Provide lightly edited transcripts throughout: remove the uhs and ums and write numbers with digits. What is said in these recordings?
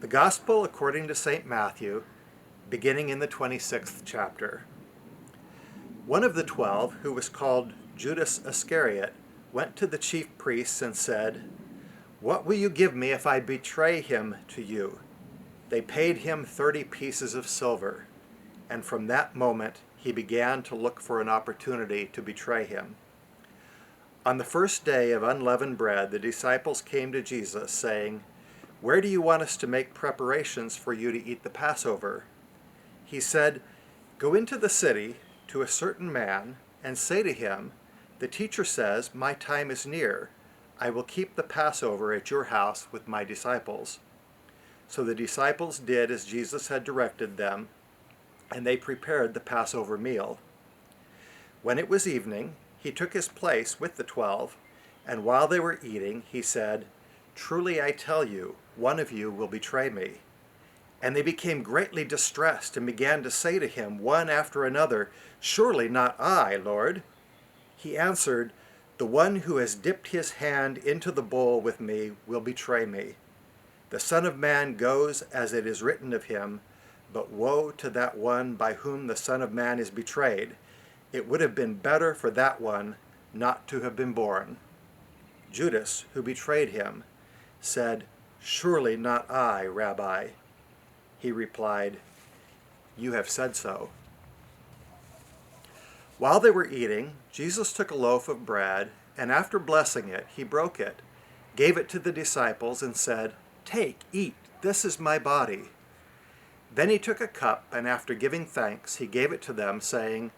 The Gospel according to St. Matthew, beginning in the 26th chapter. One of the 12, who was called Judas Iscariot, went to the chief priests and said, "What will you give me if I betray him to you?" They paid him 30 pieces of silver, and from that moment he began to look for an opportunity to betray him. On the first day of unleavened bread, the disciples came to Jesus, saying, "Where do you want us to make preparations for you to eat the Passover?" He said, "Go into the city to a certain man and say to him, 'The teacher says, my time is near. I will keep the Passover at your house with my disciples.'" So the disciples did as Jesus had directed them, and they prepared the Passover meal. When it was evening, he took his place with the 12, and while they were eating, he said, "Truly I tell you, one of you will betray me." And they became greatly distressed and began to say to him, one after another, "Surely not I, Lord." He answered, "The one who has dipped his hand into the bowl with me will betray me. The Son of Man goes as it is written of him, but woe to that one by whom the Son of Man is betrayed. It would have been better for that one not to have been born." Judas, who betrayed him, said, "Surely not I, Rabbi." He replied, "You have said so." While they were eating, Jesus took a loaf of bread, and after blessing it, he broke it, gave it to the disciples, and said, "Take, eat, this is my body." Then he took a cup, and after giving thanks, he gave it to them, saying,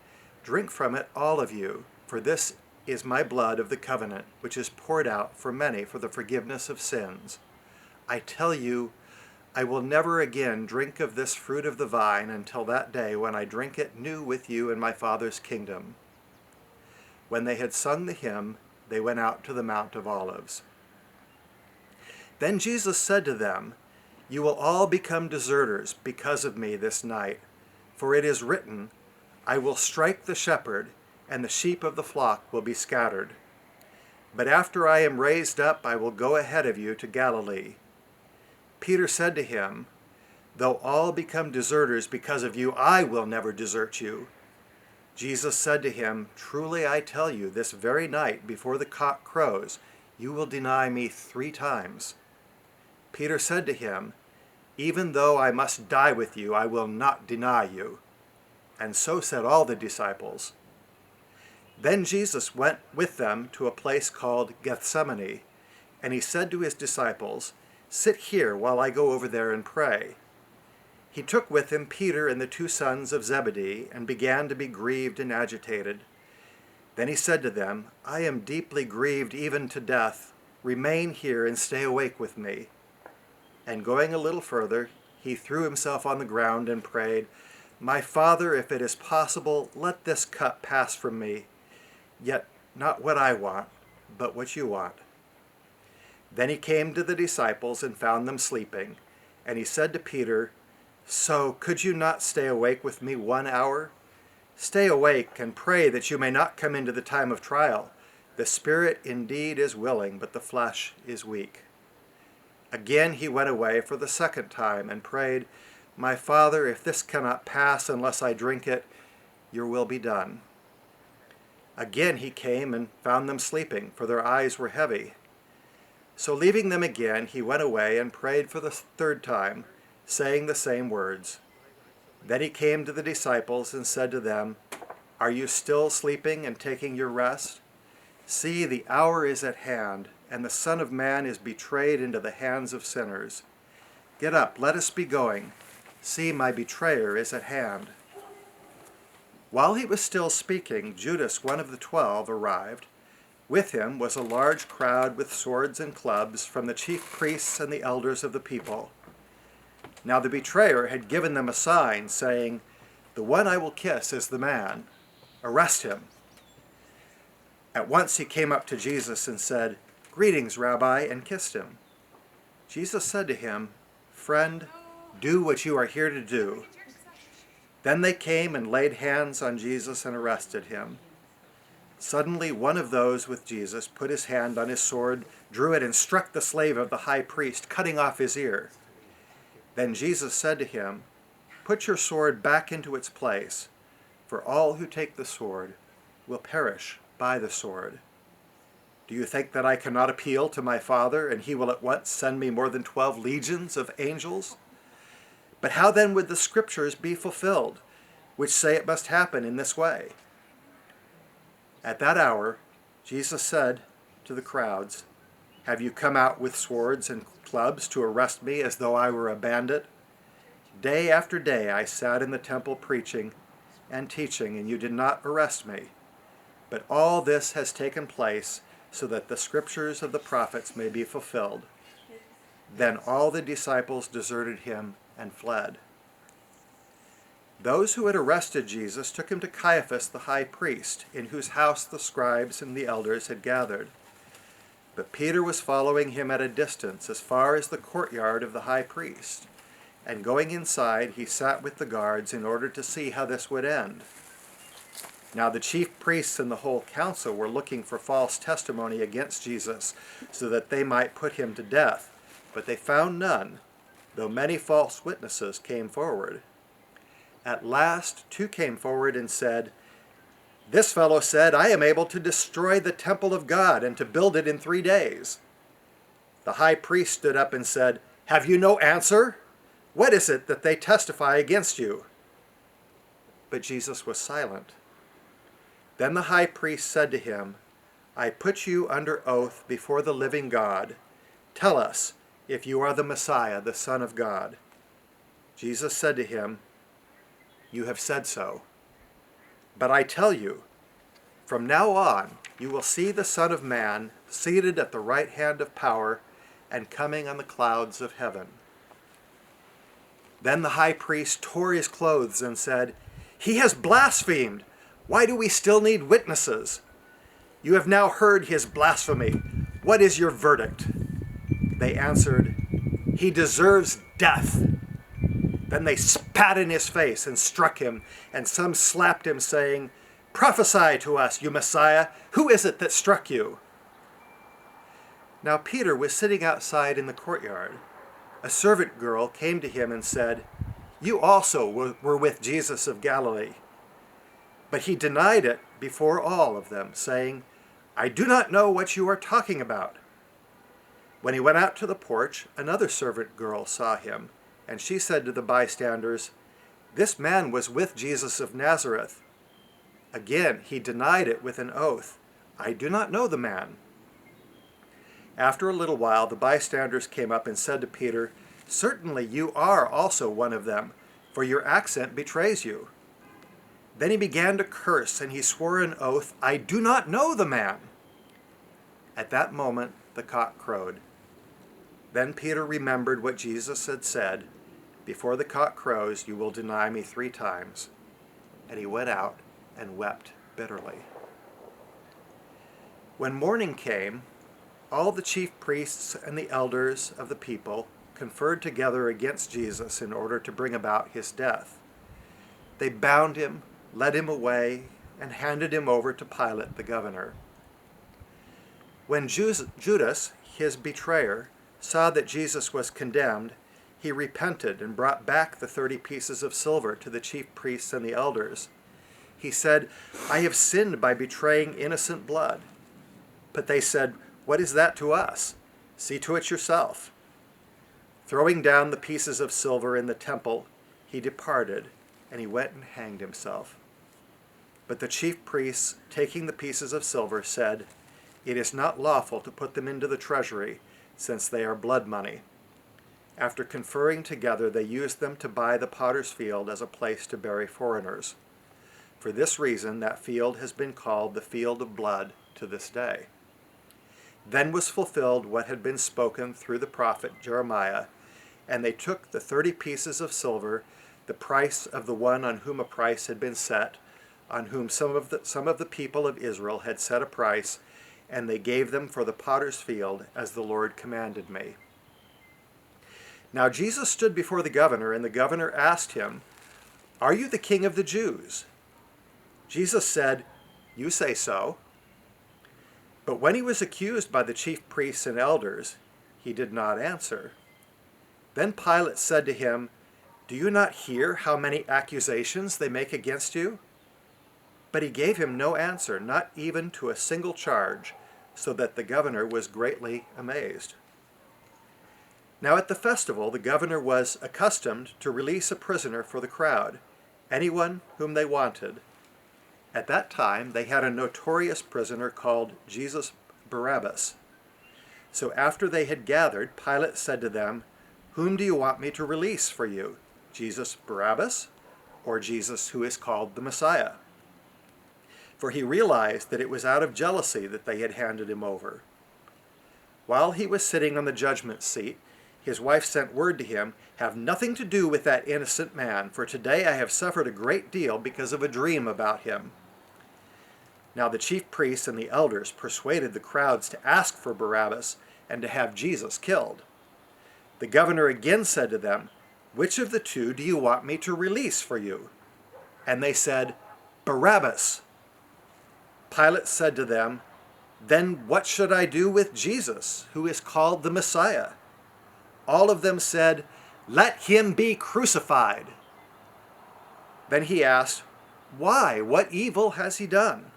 "Drink from it, all of you, for this is my blood of the covenant, which is poured out for many for the forgiveness of sins. I tell you, I will never again drink of this fruit of the vine until that day when I drink it new with you in my Father's kingdom." When they had sung the hymn, they went out to the Mount of Olives. Then Jesus said to them, "You will all become deserters because of me this night, for it is written, 'I will strike the shepherd, and the sheep of the flock will be scattered.' But after I am raised up, I will go ahead of you to Galilee." Peter said to him, "Though all become deserters because of you, I will never desert you." Jesus said to him, "Truly I tell you, this very night before the cock crows, you will deny me 3 times." Peter said to him, "Even though I must die with you, I will not deny you." And so said all the disciples. Then Jesus went with them to a place called Gethsemane, and he said to his disciples, "Sit here while I go over there and pray." He took with him Peter and the 2 sons of Zebedee and began to be grieved and agitated. Then he said to them, "I am deeply grieved even to death. Remain here and stay awake with me." And going a little further, he threw himself on the ground and prayed, "My Father, if it is possible, let this cup pass from me. Yet not what I want, but what you want." Then he came to the disciples and found them sleeping, and he said to Peter, "So could you not stay awake with me 1 hour? Stay awake and pray that you may not come into the time of trial. The spirit indeed is willing, but the flesh is weak." Again he went away for the 2nd time and prayed, "My Father, if this cannot pass unless I drink it, your will be done." Again he came and found them sleeping, for their eyes were heavy. So leaving them again, he went away and prayed for the 3rd time, saying the same words. Then he came to the disciples and said to them, "Are you still sleeping and taking your rest? See, the hour is at hand, and the Son of Man is betrayed into the hands of sinners. Get up, let us be going. See, my betrayer is at hand." While he was still speaking, Judas, one of the 12, arrived. With him was a large crowd with swords and clubs from the chief priests and the elders of the people. Now the betrayer had given them a sign, saying, "The one I will kiss is the man. Arrest him." At once he came up to Jesus and said, "Greetings, Rabbi," and kissed him. Jesus said to him, "Friend, do what you are here to do." Then they came and laid hands on Jesus and arrested him. Suddenly one of those with Jesus put his hand on his sword, drew it, and struck the slave of the high priest, cutting off his ear. Then Jesus said to him, "Put your sword back into its place, for all who take the sword will perish by the sword. Do you think that I cannot appeal to my Father, and he will at once send me more than 12 legions of angels? But how then would the scriptures be fulfilled, which say it must happen in this way?" At that hour, Jesus said to the crowds, "Have you come out with swords and clubs to arrest me as though I were a bandit? Day after day I sat in the temple preaching and teaching, and you did not arrest me. But all this has taken place so that the scriptures of the prophets may be fulfilled." Then all the disciples deserted him and fled. Those who had arrested Jesus took him to Caiaphas the high priest, in whose house the scribes and the elders had gathered. But Peter was following him at a distance, as far as the courtyard of the high priest. And going inside, he sat with the guards in order to see how this would end. Now the chief priests and the whole council were looking for false testimony against Jesus, so that they might put him to death. But they found none, though many false witnesses came forward. At last 2 came forward and said, "This fellow said, 'I am able to destroy the temple of God and to build it in 3 days.' The high priest stood up and said, 'Have you no answer? What is it that they testify against you?' But Jesus was silent. Then the high priest said to him, 'I put you under oath before the living God. Tell us if you are the Messiah, the Son of God.' Jesus said to him, 'You have said so. But I tell you, from now on you will see the Son of Man seated at the right hand of power and coming on the clouds of heaven.' Then the high priest tore his clothes and said, 'He has blasphemed! Why do we still need witnesses? You have now heard his blasphemy. What is your verdict?' They answered, 'He deserves death.' Then they spat in his face and struck him, and some slapped him, saying, 'Prophesy to us, you Messiah. Who is it that struck you?' Now Peter was sitting outside in the courtyard. A servant girl came to him and said, 'You also were with Jesus of Galilee.' But he denied it before all of them, saying, 'I do not know what you are talking about.' When he went out to the porch, another servant girl saw him, and she said to the bystanders, 'This man was with Jesus of Nazareth.' Again he denied it with an oath, 'I do not know the man.' After a little while the bystanders came up and said to Peter, 'Certainly you are also one of them, for your accent betrays you.' Then he began to curse, and he swore an oath, 'I do not know the man.' At that moment the cock crowed. Then Peter remembered what Jesus had said, 'Before the cock crows, you will deny me 3 times.' And he went out and wept bitterly. When morning came, all the chief priests and the elders of the people conferred together against Jesus in order to bring about his death. They bound him, led him away, and handed him over to Pilate the governor. When Judas, his betrayer, saw that Jesus was condemned, he repented and brought back the 30 pieces of silver to the chief priests and the elders. He said, 'I have sinned by betraying innocent blood.' But they said, 'What is that to us? See to it yourself.' Throwing down the pieces of silver in the temple, he departed, and he went and hanged himself. But the chief priests, taking the pieces of silver, said, 'It is not lawful to put them into the treasury, since they are blood money.' After conferring together, they used them to buy the potter's field as a place to bury foreigners. For this reason, that field has been called the field of blood to this day. Then was fulfilled what had been spoken through the prophet Jeremiah, and they took the 30 pieces of silver, the price of the one on whom a price had been set, on whom some of the people of Israel had set a price, and they gave them for the potter's field, as the Lord commanded me." Now Jesus stood before the governor, and the governor asked him, "Are you the king of the Jews?" Jesus said, "You say so." But when he was accused by the chief priests and elders, he did not answer. Then Pilate said to him, "Do you not hear how many accusations they make against you?" But he gave him no answer, not even to a single charge, so that the governor was greatly amazed. Now at the festival, the governor was accustomed to release a prisoner for the crowd, anyone whom they wanted. At that time, they had a notorious prisoner called Jesus Barabbas. So after they had gathered, Pilate said to them, "Whom do you want me to release for you, Jesus Barabbas, or Jesus who is called the Messiah?" For he realized that it was out of jealousy that they had handed him over. While he was sitting on the judgment seat, his wife sent word to him, "Have nothing to do with that innocent man, for today I have suffered a great deal because of a dream about him." Now the chief priests and the elders persuaded the crowds to ask for Barabbas and to have Jesus killed. The governor again said to them, "Which of the two do you want me to release for you?" And they said, "Barabbas." Pilate said to them, "Then what should I do with Jesus, who is called the Messiah?" All of them said, "Let him be crucified." Then he asked, "Why? What evil has he done?"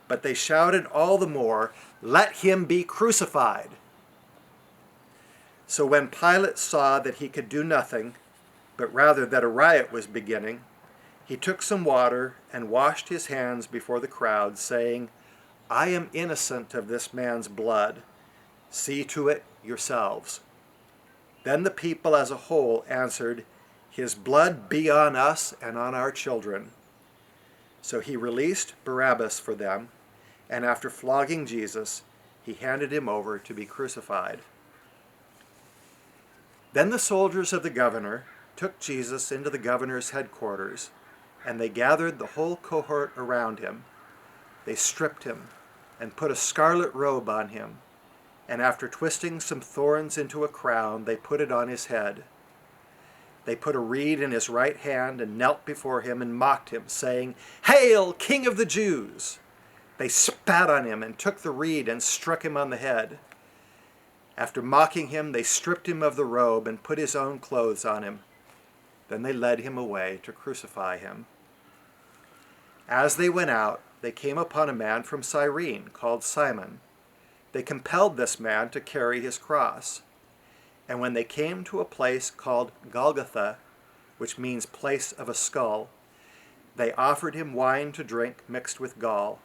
But they shouted all the more, "Let him be crucified." So when Pilate saw that he could do nothing, but rather that a riot was beginning, he took some water and washed his hands before the crowd, saying, "I am innocent of this man's blood. See to it yourselves." Then the people as a whole answered, "His blood be on us and on our children." So he released Barabbas for them, and after flogging Jesus, he handed him over to be crucified. Then the soldiers of the governor took Jesus into the governor's headquarters, and they gathered the whole cohort around him. They stripped him and put a scarlet robe on him, and after twisting some thorns into a crown, they put it on his head. They put a reed in his right hand and knelt before him and mocked him, saying, "Hail, King of the Jews!" They spat on him and took the reed and struck him on the head. After mocking him, they stripped him of the robe and put his own clothes on him. Then they led him away to crucify him. As they went out, they came upon a man from Cyrene called Simon. They compelled this man to carry his cross. And when they came to a place called Golgotha, which means place of a skull, they offered him wine to drink mixed with gall.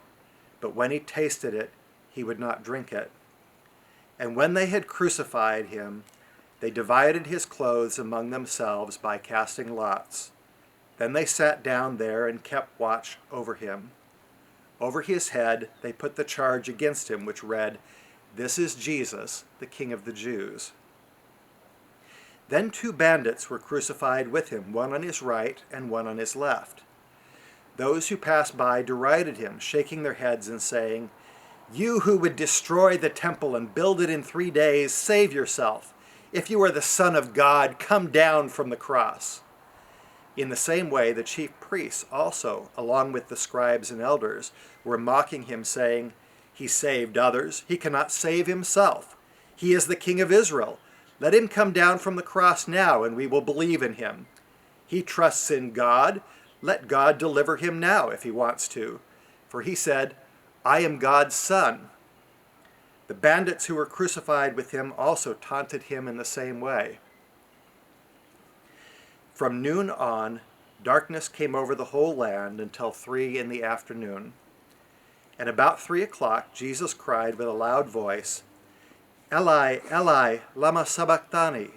But when he tasted it, he would not drink it. And when they had crucified him, they divided his clothes among themselves by casting lots. Then they sat down there and kept watch over him. Over his head they put the charge against him, which read, "This is Jesus, the King of the Jews." Then 2 bandits were crucified with him, one on his right and one on his left. Those who passed by derided him, shaking their heads and saying, "You who would destroy the temple and build it in 3 days, save yourself. If you are the Son of God, come down from the cross." In the same way, the chief priests also, along with the scribes and elders, were mocking him, saying, "He saved others. He cannot save himself. He is the King of Israel. Let him come down from the cross now, and we will believe in him. He trusts in God. Let God deliver him now if he wants to. For he said, 'I am God's son.'" The bandits who were crucified with him also taunted him in the same way. From noon on, darkness came over the whole land until 3 in the afternoon. And about 3 o'clock, Jesus cried with a loud voice, "Eli, Eli, lama sabachthani?"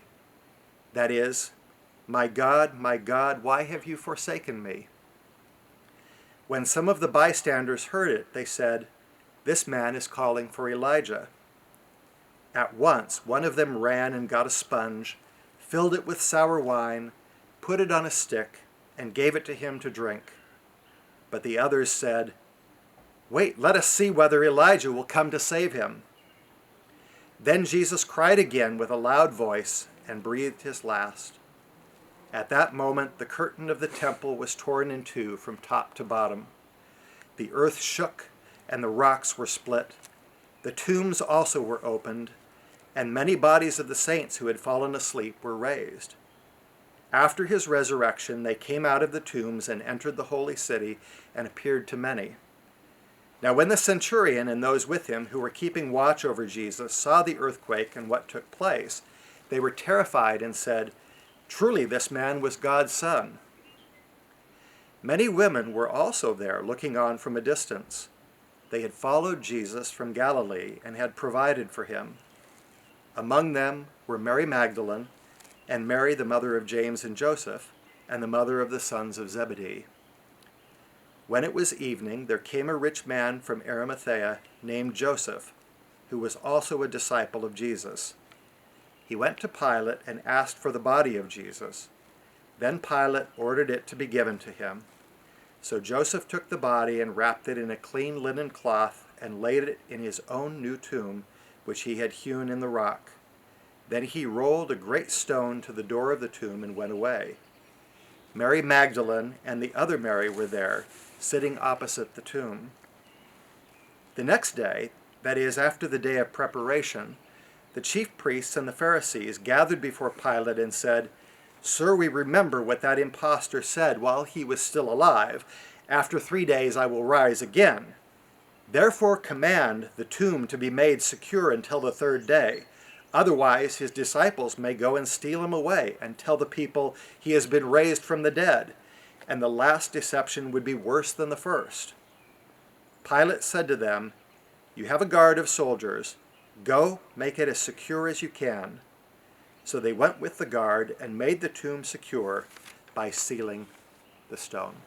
That is, my God, why have you forsaken me?" When some of the bystanders heard it, they said, "This man is calling for Elijah." At once, one of them ran and got a sponge, filled it with sour wine, put it on a stick, and gave it to him to drink. But the others said, "Wait, let us see whether Elijah will come to save him." Then Jesus cried again with a loud voice and breathed his last. At that moment, the curtain of the temple was torn in two from top to bottom. The earth shook and the rocks were split. The tombs also were opened, and many bodies of the saints who had fallen asleep were raised. After his resurrection, they came out of the tombs and entered the holy city and appeared to many. Now when the centurion and those with him who were keeping watch over Jesus saw the earthquake and what took place, they were terrified and said, "Truly this man was God's son." Many women were also there, looking on from a distance. They had followed Jesus from Galilee and had provided for him. Among them were Mary Magdalene, and Mary the mother of James and Joseph, and the mother of the sons of Zebedee. When it was evening, there came a rich man from Arimathea named Joseph, who was also a disciple of Jesus. He went to Pilate and asked for the body of Jesus. Then Pilate ordered it to be given to him. So Joseph took the body and wrapped it in a clean linen cloth and laid it in his own new tomb, which he had hewn in the rock. Then he rolled a great stone to the door of the tomb and went away. Mary Magdalene and the other Mary were there, sitting opposite the tomb. The next day, that is, after the day of preparation, the chief priests and the Pharisees gathered before Pilate and said, "Sir, we remember what that impostor said while he was still alive. After 3 days I will rise again. Therefore command the tomb to be made secure until the 3rd day. Otherwise his disciples may go and steal him away and tell the people he has been raised from the dead, and the last deception would be worse than the first." Pilate said to them, "You have a guard of soldiers. Go, make it as secure as you can." So they went with the guard and made the tomb secure by sealing the stone.